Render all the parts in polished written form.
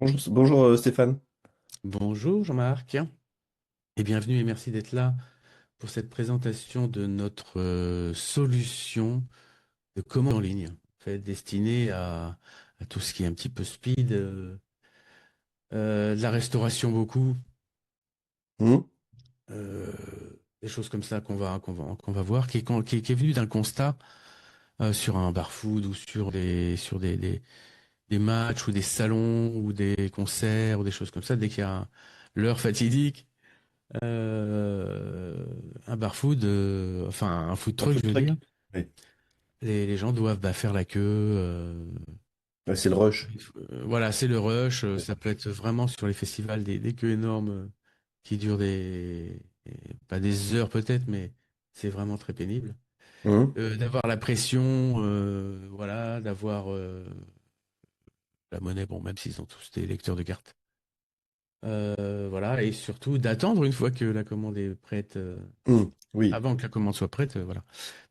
Bonjour Stéphane. Bonjour Jean-Marc et bienvenue et merci d'être là pour cette présentation de notre solution de commande en ligne, en fait, destinée à tout ce qui est un petit peu speed, de la restauration beaucoup, Hmm. euh, des choses comme ça qu'on va voir, qui est venu d'un constat sur un bar-food ou sur des matchs ou des salons ou des concerts ou des choses comme ça, dès qu'il y a l'heure fatidique. Euh, un bar-food, enfin un food Un truck, food je veux dire. truck? Oui. Les gens doivent faire la queue. Ouais, c'est le rush. Voilà, c'est le rush. Ouais. Ça peut être vraiment sur les festivals des queues énormes qui durent pas des heures peut-être, mais c'est vraiment très pénible. Hmm. D'avoir la pression, voilà, d'avoir la monnaie, bon, même s'ils ont tous des lecteurs de cartes. Voilà, et surtout d'attendre une fois que la commande est prête. Hmm. Oui. Avant que la commande soit prête, voilà.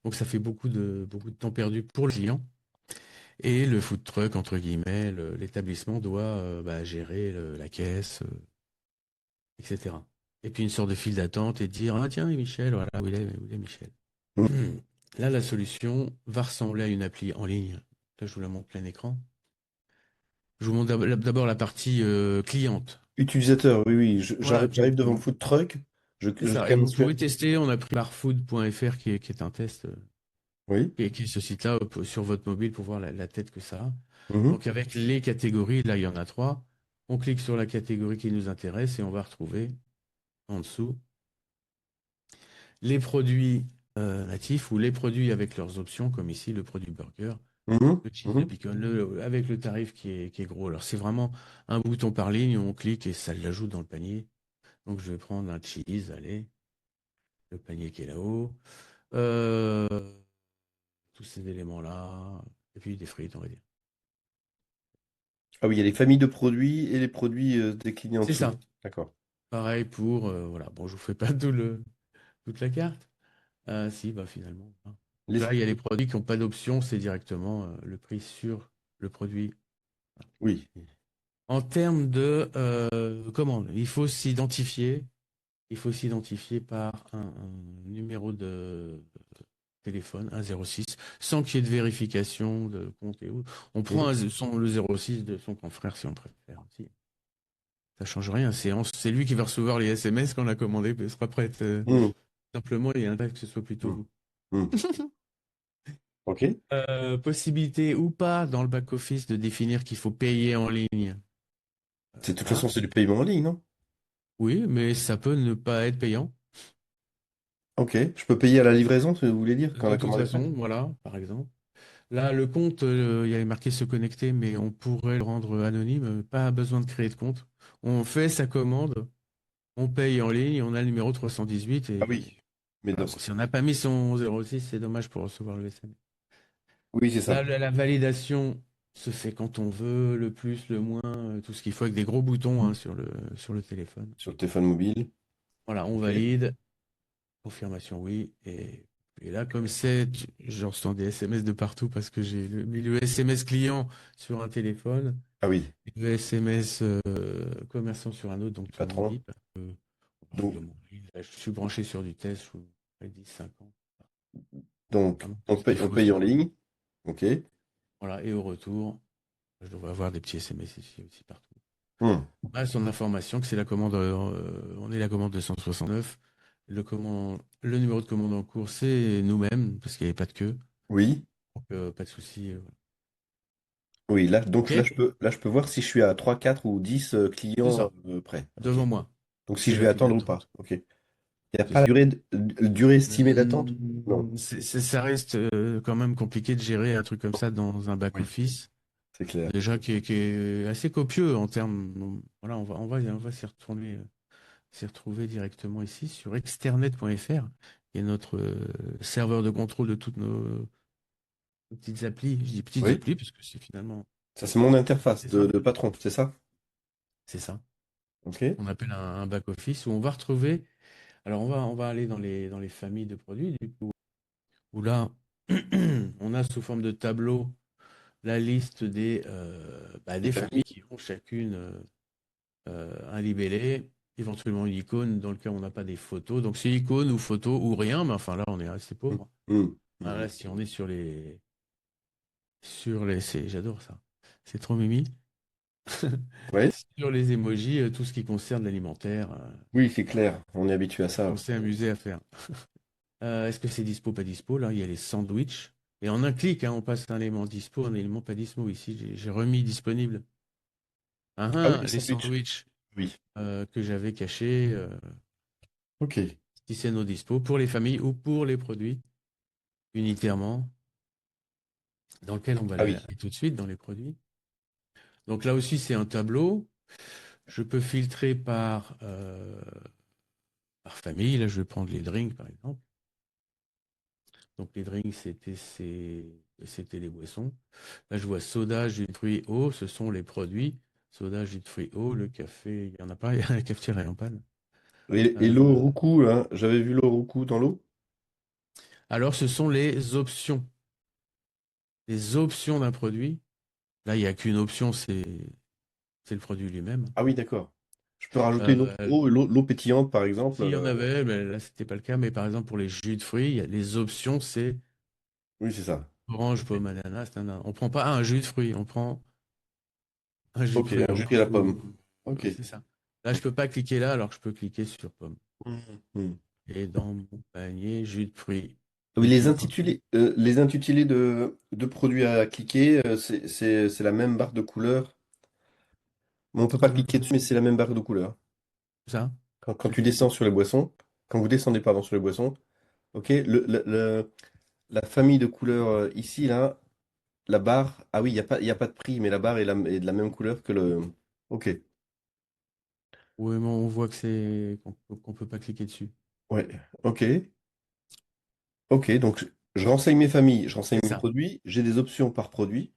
Donc ça fait beaucoup de temps perdu pour le client. Et le food truck, entre guillemets, l'établissement doit gérer la caisse, etc. Et puis une sorte de file d'attente et dire, ah tiens, Michel, voilà, où il est Michel. Hmm. Là, la solution va ressembler à une appli en ligne. Là, je vous la montre plein écran. Je vous montre d'abord la partie cliente. Utilisateur, oui, oui. Voilà, J'arrive devant le food truck. c'est Je ça. Et scanne vous celui-là. pouvez tester, on a pris barfood.fr qui est un test. Oui. Qui est ce site-là sur votre mobile pour voir la tête que ça a. Mhm. Donc avec les catégories, là il y en a trois. On clique sur la catégorie qui nous intéresse et on va retrouver en dessous les produits natifs ou les produits avec leurs options, comme ici le produit burger, Mhm. le cheese, le Mhm. bacon, avec le tarif qui est gros. Alors c'est vraiment un bouton par ligne, on clique et ça l'ajoute dans le panier. Donc je vais prendre un cheese, allez, le panier qui est là-haut. Euh, tous ces éléments-là, et puis des frites, on va dire. Ah oui, il y a les familles de produits et les produits déclinés en C'est dessous. ça. D'accord. Pareil pour, voilà, bon, je vous fais pas toute la carte. Ah, si, bah finalement. Hein. Donc Les- là, il y a les produits qui n'ont pas d'option, c'est directement le prix sur le produit. Oui. En termes de commande, il faut s'identifier par un numéro de téléphone, un 06, sans qu'il y ait de vérification de compte et autres. On prend Mhm. le 06 de son confrère si on préfère aussi. Ça change rien, c'est lui qui va recevoir les SMS quand la commande sera prête. Mhm. Simplement, il y a un que ce soit plutôt Mhm. vous. Mhm. Ok. Possibilité ou pas dans le back-office de définir qu'il faut payer en ligne. De toute Voilà. façon, c'est du paiement en ligne, non? Oui, mais ça peut ne pas être payant. Ok. Je peux payer à la livraison, vous voulez dire, quand De la toute commande est prête? façon, voilà, par exemple. Là, le compte, il y avait marqué se connecter, mais on pourrait le rendre anonyme. Pas besoin de créer de compte. On fait sa commande, on paye en ligne, on a le numéro 318 Ah et oui. Mais voilà. dans Bon, si on n'a pas mis son 06, c'est dommage pour recevoir le SMS. Oui, c'est ça. Là, la validation se fait quand on veut, le plus, le moins, tout ce qu'il faut avec des gros boutons hein, sur le téléphone. Sur le téléphone mobile. Voilà, on Ok. valide, confirmation oui. Et là, comme je reçois des SMS de partout parce que j'ai mis le SMS client sur un téléphone, Ah oui. et le SMS commerçant sur un autre, donc tout le monde Patron. dit. Parce que, voilà, Donc, de mon avis, là, je suis branché sur du test, je vous ai dit 5 ans. donc, Vraiment tout ce qu'il on faut paye en sur. ligne. Ok. Voilà, et au retour, je devrais avoir des petits SMS ici aussi partout. Hmm. Ah, son information que c'est la commande, on est la commande 269. Le numéro de commande en cours, c'est nous-mêmes, parce qu'il n'y avait pas de queue. Oui. Donc, pas de souci. Oui, OK? là, je peux voir si je suis à 3, 4 ou 10 C'est clients ça, près. Ok. devant moi. Donc, si C'est je la vais file attendre ou pas. d'attente. Ok. Il n'y a C'est pas la ça. durée estimée d'attente? Non. Ça reste quand même compliqué de gérer un truc comme ça dans un Oui, back-office. c'est clair. Déjà qui est assez copieux en termes. Bon, voilà, on va s'y retrouver directement ici sur externet.fr, qui est notre serveur de contrôle de toutes nos petites applis. Je dis petites Oui. applis parce que c'est finalement, Ça, c'est mon interface c'est simple. de patron, c'est ça? C'est ça. Ok. On appelle un back-office où on va retrouver. Alors, on va aller dans les familles de produits, du coup, où là, on a sous forme de tableau la liste des Les familles familles. qui ont chacune un libellé, éventuellement une icône dans le cas où on n'a pas des photos. Donc c'est icône ou photo ou rien, mais enfin là on est assez Mm, pauvre. mm, Ah, mm. là, si on est j'adore ça. C'est trop mimi. Ouais, Sur les emojis, tout ce qui concerne l'alimentaire, oui, c'est clair. On est habitué à on ça. s'est amusé à faire. Est-ce que c'est dispo, pas dispo? Là, il y a les sandwichs. Et en un clic, hein, on passe d'un élément dispo à un élément pas dispo. Ici, j'ai remis disponible. Ah oui, les Les sandwichs. sandwichs Oui. que j'avais cachés, Ok. si c'est nos dispo, pour les familles ou pour les produits, unitairement, dans lequel on va Ah aller oui. tout de suite dans les produits. Donc là aussi, c'est un tableau. Je peux filtrer par famille. Là, je vais prendre les drinks, par exemple. Donc les drinks, c'était les boissons. Là, je vois soda, jus de fruits, eau, ce sont les produits. Soda, jus de fruits, eau, le café, il n'y en a pas, il y a la cafetière est en panne. Et Euh, l'eau roucou, là, j'avais vu l'eau roucou dans l'eau. alors, ce sont les options. Les options d'un produit. Là, il n'y a qu'une option, c'est le produit lui-même. Ah oui, d'accord. Je peux rajouter une autre Euh, eau, l'eau pétillante, par exemple. S'il y en avait, mais là, c'était pas le cas. Mais par exemple, pour les jus de fruits, il y a les options, c'est Oui, c'est ça. orange, pomme, ananas. Nanana. On prend pas un jus de fruits, on prend un jus de Ok, fruits un jus de orange la pomme. Ok. c'est ça. Là, je peux pas cliquer là, alors que je peux cliquer sur pomme. Mhm. Mhm. Et dans mon panier, jus de fruits. Oui, Et puis, les intitulés de produits à cliquer, c'est la même barre de couleur. Mais on peut pas euh, cliquer dessus, mais c'est la même barre de couleur. ça, Quand je tu sais descends pas. sur les boissons, quand vous descendez, pardon, sur les boissons, ok, la famille de couleurs ici, là, la barre, ah oui, il y a pas de prix, mais la barre est de la même couleur que le. Ok, Oui, mais on voit que qu'on peut pas cliquer dessus. ouais, ok, ok, donc je renseigne mes familles, je renseigne C'est mes ça. produits, j'ai des options par produit.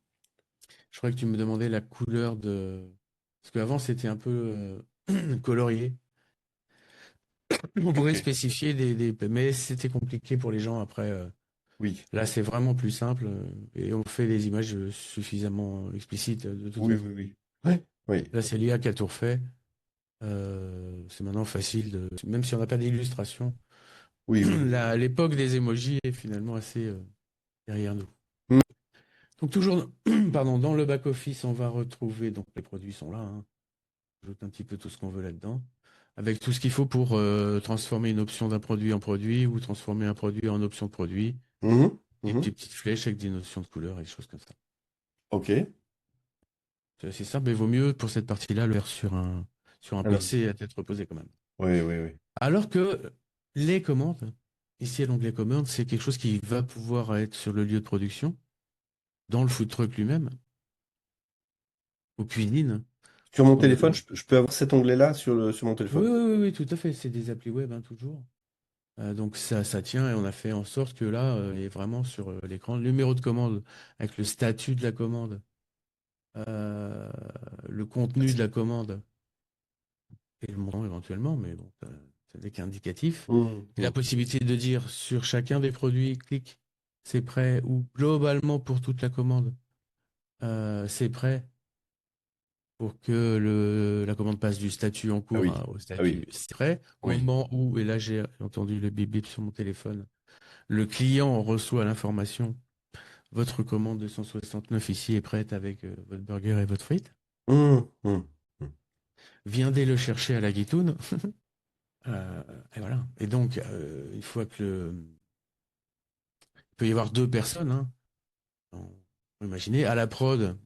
Je crois que tu me demandais la couleur de. Parce qu'avant, c'était un peu colorié. On Ok, pourrait spécifier mais c'était compliqué pour les gens après. oui, Là, c'est vraiment plus simple et on fait des images suffisamment explicites de toute oui, façon. oui, oui. Ouais, oui, Là, c'est l'IA qui a tout refait. C'est maintenant facile même si on n'a pas d'illustration. oui, oui. L'époque des emojis est finalement assez derrière nous. Hmm. Donc toujours, pardon, dans le back-office, on va retrouver, donc les produits sont là, hein. On ajoute un petit peu tout ce qu'on veut là-dedans, avec tout ce qu'il faut pour transformer une option d'un produit en produit ou transformer un produit en option de produit, Mhm, des mhm. petites flèches avec des notions de couleur et des choses comme ça. Ok. C'est assez simple, mais il vaut mieux pour cette partie-là le faire sur un Alors, PC à tête reposée quand même. oui, oui, oui. Alors que les commandes, ici à l'onglet commandes, c'est quelque chose qui va pouvoir être sur le lieu de production, dans le food truck lui-même, aux cuisines. Sur mon On a- téléphone, je peux avoir cet onglet-là sur mon Oui, téléphone. oui, oui, oui, tout à fait. C'est des applis web, hein, toujours. Donc ça tient et on a fait en sorte que là, il est vraiment sur l'écran le numéro de commande avec le statut de la commande, euh, le contenu de la commande et le montant éventuellement, mais bon, ça n'est qu'indicatif. Mhm, Et la mhm. possibilité de dire sur chacun des produits, clique, c'est prêt, ou globalement pour toute la commande, c'est prêt pour que la commande passe du statut en Ah cours oui, au ah oui, statut c'est prêt. Au oui. moment où, et là j'ai entendu le bip bip sur mon téléphone, le client reçoit l'information. Votre commande 269 ici est prête avec votre burger et votre frite. Mhm, mhm, mhm. Viendez le chercher à la guitoune. Euh, et voilà. Et donc, une fois il peut y avoir deux personnes, hein. Imaginez, à la prod,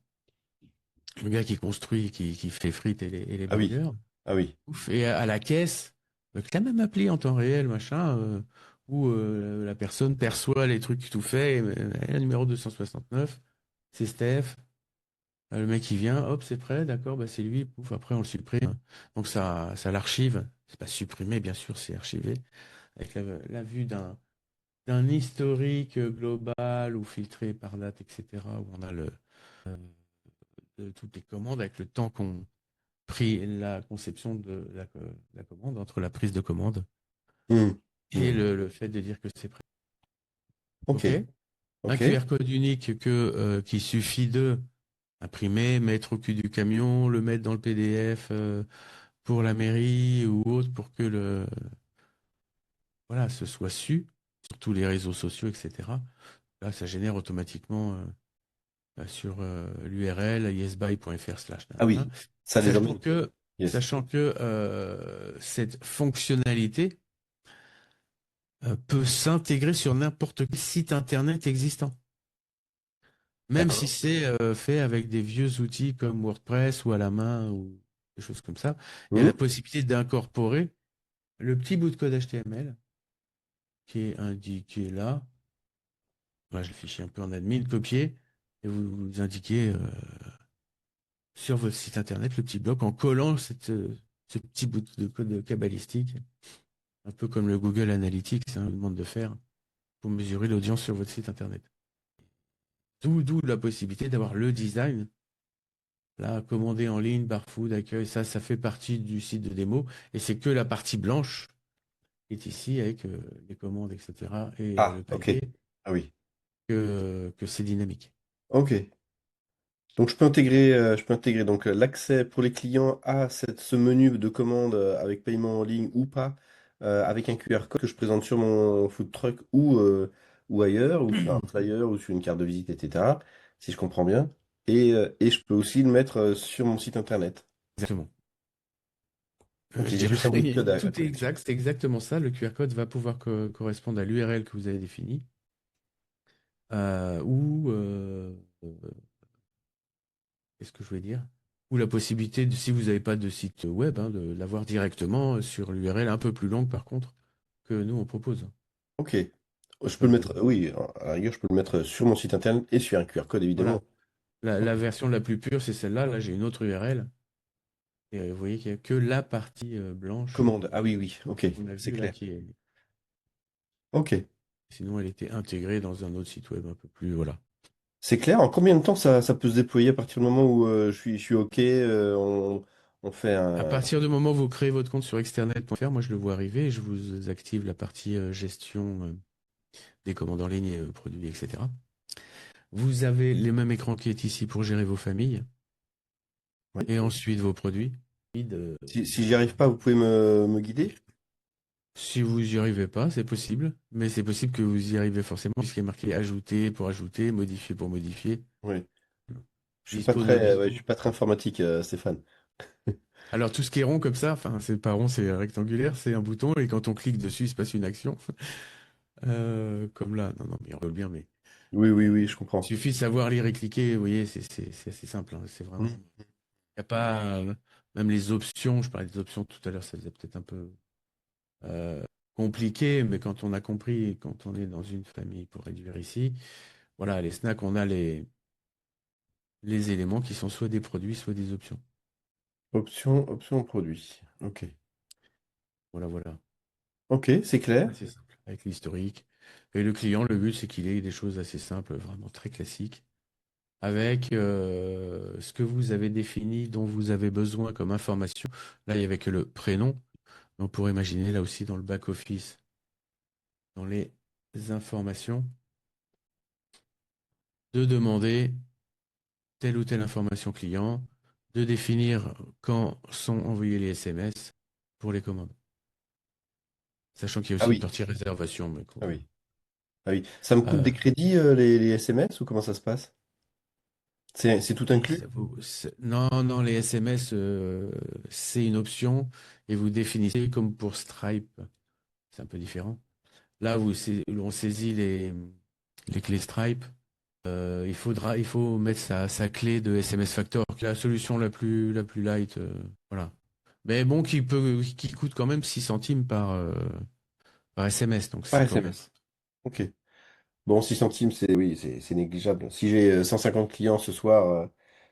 le gars qui construit, qui fait frites et les Ah oui, burgers. ah oui. Ouf. Et à la caisse, avec la même appli en temps réel, machin, où la personne perçoit les trucs tout faits. Et le numéro 269, c'est Steph. Le mec il vient, hop, c'est prêt, d'accord, bah c'est lui, pouf, après on le supprime. Donc ça l'archive. C'est pas supprimé, bien sûr, c'est archivé. Avec la vue d'un historique global ou filtré par date, etc. Où on a de toutes les commandes avec le temps qu'on pris la conception de la commande, entre la prise de commande Mhm, et mhm. le fait de dire que c'est prêt. Ok, OK? Un ok. QR code unique qu'il suffit de imprimer, mettre au cul du camion, le mettre dans le PDF pour la mairie ou autre pour que voilà, ce soit su sur tous les réseaux sociaux, etc. Là, ça génère automatiquement sur l'URL yesbuy.fr/. Ah oui, ça Sachant désormais. que, Yes. sachant que cette fonctionnalité peut s'intégrer sur n'importe quel site internet existant. Même si D'accord. c'est fait avec des vieux outils comme WordPress ou à la main ou des choses comme ça, il y a Hmm. la possibilité d'incorporer le petit bout de code HTML qui est indiqué là. Voilà, je le fichier un peu en admin, copier, et vous indiquez sur votre site internet le petit bloc en collant ce petit bout de code cabalistique, un peu comme le Google Analytics vous demande de faire pour mesurer l'audience sur votre site internet. D'où la possibilité d'avoir le design. Là, commander en ligne, Barfood, accueil, ça fait partie du site de démo. Et c'est que la partie blanche qui est ici avec les commandes, etc. et Ah, le ok. panier Ah oui. que c'est dynamique. Ok. Donc je peux intégrer donc l'accès pour les clients à ce menu de commande avec paiement en ligne ou pas, avec un QR code que je présente sur mon food truck ou ailleurs, ou sur un flyer ou sur une carte de visite, etc. Si je comprends bien. Et je peux aussi le mettre sur mon site internet. Exactement. Ok, Je il y a dirais, juste un bout de code à tout est côté. exact, c'est exactement ça. Le QR code va pouvoir correspondre à l'URL que vous avez définie. Ou, qu'est-ce que je voulais dire? Ou la possibilité, si vous n'avez pas de site web, hein, de l'avoir directement sur l'URL un peu plus longue par contre, que nous on propose. Ok. Je peux Pas le de... mettre, oui, à la rigueur, je peux le mettre sur mon site internet et sur un QR code, évidemment. Voilà. La Ok. version la plus pure, c'est celle-là. Là, j'ai une autre URL. Et vous voyez qu'il n'y a que la partie blanche Commande. Ah oui, oui, ok, qu'on a c'est vue là clair. qui est. Ok. Sinon, elle était intégrée dans un autre site web un peu plus. Voilà. C'est clair, en combien de temps ça peut se déployer à partir du moment où je suis OK, on fait À un... partir du moment où vous créez votre compte sur externet.fr, moi je le vois arriver et je vous active la partie gestion des commandes en ligne, et, produits, etc. Vous avez les mêmes écrans qui est ici pour gérer vos familles Ouais. et ensuite vos produits. Si j'y arrive pas, vous pouvez me guider? Si vous n'y arrivez pas, c'est possible, mais c'est possible que vous y arrivez forcément puisqu'il est marqué ajouter pour ajouter, modifier pour modifier. Oui. Dispo no Ouais, je dispo. suis pas très informatique, Stéphane. Alors tout ce qui est rond comme ça, enfin c'est pas rond, c'est rectangulaire, c'est un bouton et quand on clique dessus, il se passe une action. Comme là, non, non, mais on veut bien, mais Oui, oui, il oui, je comprends. suffit de savoir lire et cliquer, vous voyez, c'est assez simple, hein, c'est vraiment. Mm. Il n'y a pas. Même les options, je parlais des options tout à l'heure, ça faisait peut-être un peu euh, compliqué, mais quand on a compris, quand on est dans une famille pour réduire ici, voilà, les snacks, on a les éléments qui sont soit des produits, soit des options. Option produit. OK. Voilà, voilà. OK, c'est clair. Assez simple. Avec l'historique. Et le client, le but, c'est qu'il ait des choses assez simples, vraiment très classiques, avec ce que vous avez défini, dont vous avez besoin comme information. Là, il n'y avait que le prénom. On pourrait imaginer là aussi dans le back-office, dans les informations, de demander telle ou telle information client, de définir quand sont envoyés les SMS pour les commandes. Sachant qu'il y a Ah aussi une oui. partie réservation. Mais Ah oui. Ah oui. Ça me coûte euh, des crédits, les SMS, ou comment ça se passe? C'est tout oui, inclus? non, non, les SMS, c'est une option et vous définissez comme pour Stripe. C'est un peu différent. Là où on saisit les clés Stripe, il faut mettre sa clé de SMS Factor, qui est la solution la plus light. Voilà. Mais bon, qui coûte quand même 6 centimes par SMS. Donc Par c'est quand même. SMS. OK. Bon, 6 centimes, oui, c'est négligeable. Si j'ai 150 clients ce soir,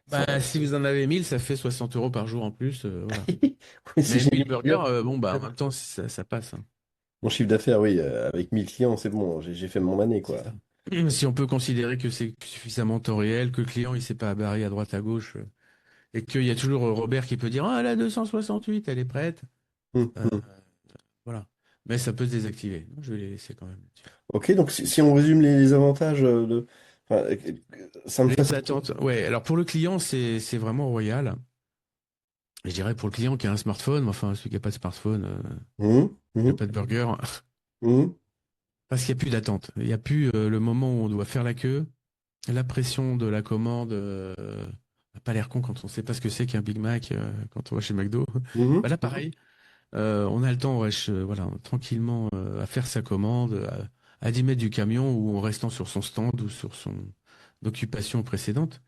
ça... Bah, si vous en avez 1000, ça fait 60 euros par jour en plus. Voilà. Oui, si Mais j'ai 1000 1000 clients, burgers, bon, bah, en même temps, ça passe, hein. mon chiffre d'affaires, oui, avec 1000 clients, c'est bon, j'ai fait mon année, C'est quoi. ça. Si on peut considérer que c'est suffisamment temps réel, que le client il s'est pas barré à droite à gauche, et qu'il y a toujours Robert qui peut dire ah la 268 elle est prête. Hum, Euh, hum. voilà. Mais ça peut se désactiver. Je vais les laisser quand même. Ok, donc si on résume les avantages Enfin, ça me Les fascine. attentes, ouais. Alors pour le client, c'est vraiment royal. Je dirais pour le client qui a un smartphone, mais enfin celui qui n'a pas de smartphone, Mhm, il n'y a mhm, pas de burger, mhm, parce qu'il n'y a plus d'attente. Il n'y a plus le moment où on doit faire la queue, la pression de la commande. Pas l'air con quand on ne sait pas ce que c'est qu'un Big Mac quand on va chez McDo. Bah mhm. là, pareil, on a le temps, wesh, voilà, tranquillement à faire sa commande, à 10 mètres du camion ou en restant sur son stand ou sur son occupation précédente.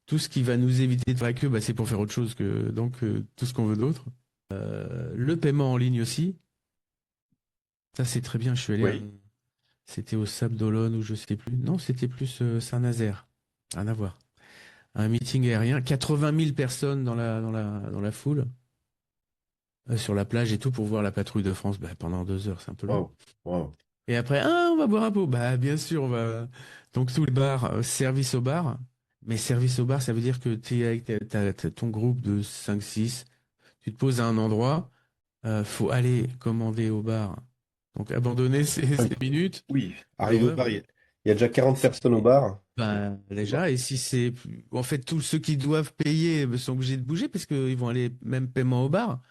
Tout ce qui va nous éviter de faire la queue, bah, c'est pour faire autre chose que donc tout ce qu'on veut d'autre. Le paiement en ligne aussi, ça c'est très bien. Je suis allé, Oui. c'était au Sable d'Olonne ou je sais plus. Non, c'était plus Saint-Nazaire. Rien à voir. Un meeting aérien, 80 000 personnes dans la foule, sur la plage et tout pour voir la patrouille de France. Bah, pendant 2 heures, c'est un peu long. Waouh, waouh. Et après, ah, on va boire un pot. Bah, bien sûr, on va. Donc, tous les bars, service au bar. Mais service au bar, ça veut dire que tu es avec ton groupe de 5 6. Tu te poses à un endroit, faut aller commander au bar. Donc, abandonner ces Oui. minutes Oui. Arrivé au d'horreur. bar, il y a déjà 40 personnes au bar. Ben, C'est mort. déjà, et si c'est. En fait, tous ceux qui doivent payer sont obligés de bouger parce qu'ils vont aller même paiement au bar,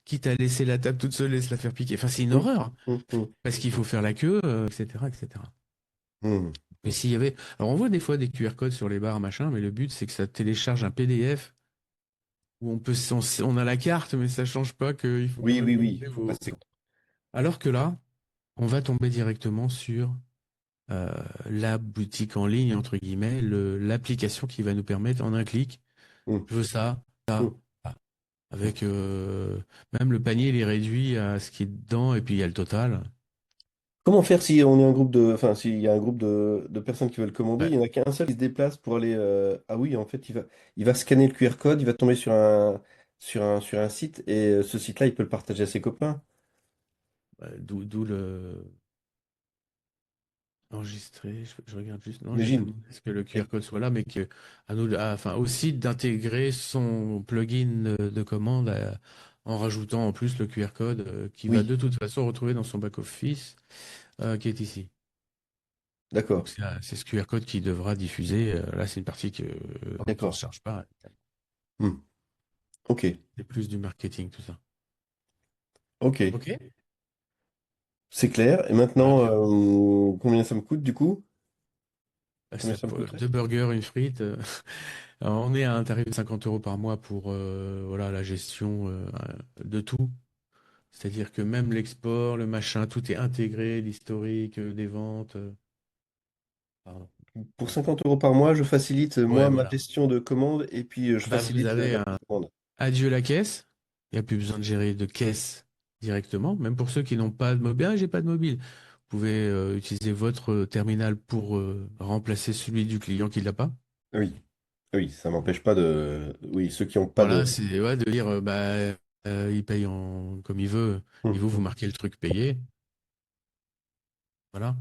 quitte à laisser la table toute seule et se la faire piquer. Enfin, c'est une Mhm, horreur. mhm, mhm, Parce qu'il faut faire la queue, etc., etc. mhm. Mais s'il y avait. Alors, on voit des fois des QR codes sur les bars, machin, mais le but, c'est que ça télécharge un PDF où on a la carte, mais ça change pas qu'il faut quand Oui, même oui, oui. demander Ah, vos. Alors que là, on va tomber directement sur euh, la boutique en ligne, entre guillemets, l'application qui va nous permettre en un clic, mhm, je veux ça, ça, mhm. ça. Avec même le panier, il est réduit à ce qui est dedans, et puis il y a le total. Comment faire si on est un groupe de, enfin, s'il y a un groupe de personnes qui veulent commander, il Ouais. n'y en a qu'un seul qui se déplace pour aller. Ah oui, en fait, il va scanner le QR code, il va tomber sur un site et ce site-là, il peut le partager à ses copains. D'où le enregistrer. Je regarde juste. Non, j'ai pas Imagine. demandé à ce que le Et- QR code soit là, mais que à nous, enfin aussi d'intégrer son plugin de commande en rajoutant en plus le QR code qui va Oui, de toute façon retrouver dans son back-office qui est ici. Donc d'accord, c'est ce QR code qui devra diffuser. Là, c'est une partie que dont on ne se d'accord. charge pas. Hmm. Ok, C'est plus du marketing, tout ça. ok, Ok. c'est clair. Et Voilà, maintenant, mais combien ça me coûte du coup? Combien ça, ça me coûterait? 2 burgers, une frite. Alors, on est à un tarif de 50 euros par mois pour voilà, la gestion de tout. C'est-à-dire que même l'export, le machin, tout est intégré, l'historique des ventes. Pardon. Pour 50 euros par mois, je facilite Ouais, moi ma voilà. gestion de commande et puis je Ah bah, vous facilite avez la un commande. adieu la caisse. Il n'y a plus besoin de gérer de caisse directement. Même pour ceux qui n'ont pas de mobile. Ah, j'ai pas de mobile. Vous pouvez utiliser votre terminal pour remplacer celui du client qui ne l'a pas. Oui, oui, ça m'empêche pas de. Oui, ceux qui n'ont pas de. Voilà, c'est ouais, de dire il paye comme il veut et Hmm. vous marquez le truc payé. Voilà.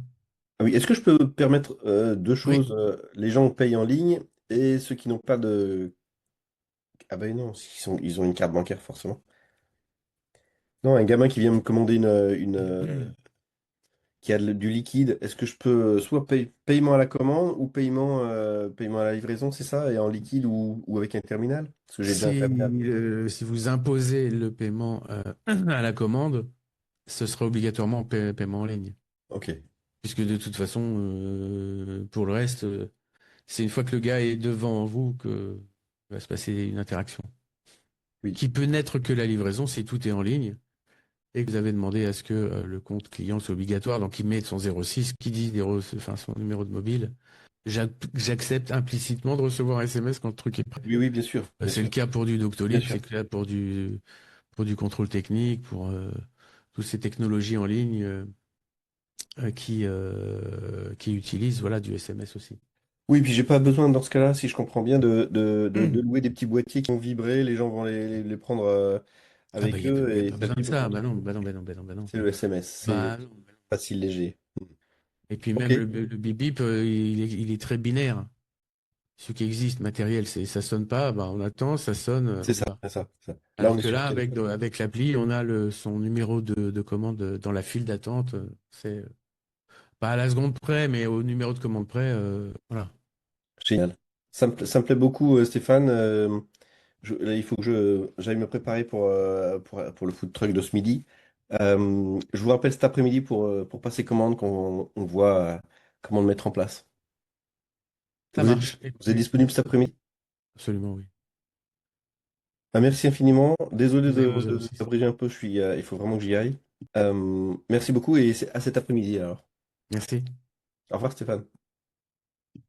Ah oui, est-ce que je peux permettre deux Oui, choses? Les gens payent en ligne et ceux qui n'ont pas de. Ah ben non, ils ont une carte bancaire forcément. Non, un gamin qui vient me commander qui a du liquide, est-ce que je peux soit paiement à la commande ou paiement à la livraison, c'est ça? Et en liquide ou avec un terminal? Parce que j'ai déjà un terminal. si vous imposez le paiement à la commande, ce sera obligatoirement paiement en ligne. Ok, Puisque de toute façon, pour le reste, c'est une fois que le gars est devant vous que va se passer une interaction. oui, Qui peut n'être que la livraison si tout est en ligne et que vous avez demandé à ce que le compte client soit obligatoire. Donc il met son 06, qui dit enfin, son numéro de mobile. J'accepte implicitement de recevoir un SMS quand le truc est prêt. oui, oui, bien sûr, bien C'est le sûr, cas pour du bien Doctolib, sûr. c'est le cas pour du contrôle technique, pour toutes ces technologies en ligne qui utilisent voilà, du SMS aussi. Oui, puis j'ai pas besoin dans ce cas-là, si je comprends bien, de Hum. louer des petits boîtiers qui vont vibrer, les gens vont les prendre Ah bah avec il eux n'y a et pas besoin de s'appuyer pour ça. faire Bah tout. non, bah non, bah non, bah non, bah non. C'est le SMS, c'est Bah non. Bah non. facile, léger. Et puis Ok, même le bip bip, il est très binaire. Ce qui existe, matériel, ça sonne pas, bah on attend, ça sonne, c'est ça, voilà. c'est ça, c'est ça. Là, on Alors est que sur le là, téléphone. avec l'appli, on a son numéro de commande dans la file d'attente. C'est pas à la seconde près, mais au numéro de commande près, voilà. Génial. Ça me plaît beaucoup, Stéphane. Là, il faut que j'aille me préparer pour le food truck de ce midi. Je vous rappelle cet après-midi pour passer commande, qu'on on voit comment le mettre en place. Ça marche. Et Vous êtes puis, disponible cet après-midi? absolument, oui. Ah, merci infiniment. Désolé Zéro zéro de six. t'abréger un peu, il faut vraiment que j'y aille. Merci beaucoup et à cet après-midi alors. Merci. Au revoir Stéphane.